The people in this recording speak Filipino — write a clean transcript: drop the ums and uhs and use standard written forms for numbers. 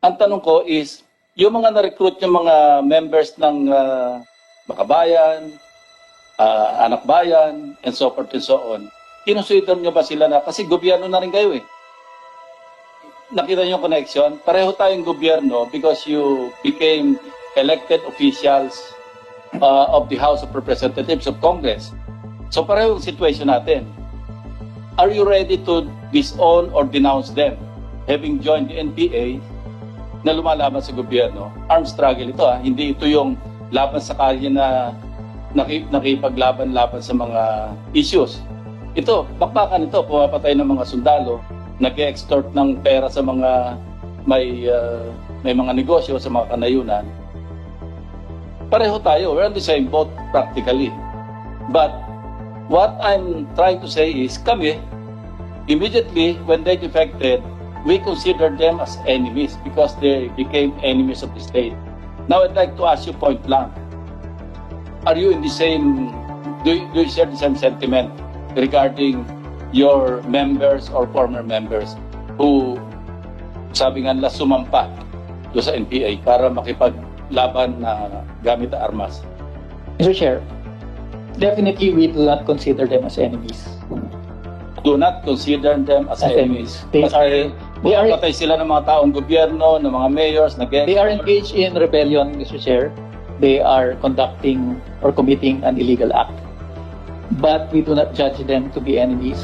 Ang tanong ko is, yung mga na-recruit yung mga members ng Makabayan, Anak Bayan, and so forth and so on, kinusuitan nyo ba sila na, kasi gobyerno na rin kayo eh. Nakita nyo yung connection? Pareho tayong gobyerno because you became elected officials of the House of Representatives of Congress. So pareho yung situation natin. Are you ready to disown or denounce them? Having joined the NPA na lumalaban sa gobyerno, armed struggle ito hindi ito yung laban sa kalye na nakipaglaban-laban sa mga issues. Ito, bakbakan ito, pumapatay ng mga sundalo, nag-extort ng pera sa mga may mga negosyo, sa mga kanayunan. Pareho tayo, we're on the same boat practically. But what I'm trying to say is, kami, immediately when they defected, we consider them as enemies because they became enemies of the state. Now I'd like to ask you point blank, are you in the same, do you share the same sentiment regarding your members or former members who, sabi nga nila, sumampa do sa NPA para makipaglaban na gamit na armas? Mr. Chair, definitely we do not consider them as enemies. Do not consider them as enemies. They are Patay sila ng mga taong gobyerno, ng mga mayors, they are engaged in rebellion, Mr. Chair. They are conducting or committing an illegal act. But we do not judge them to be enemies.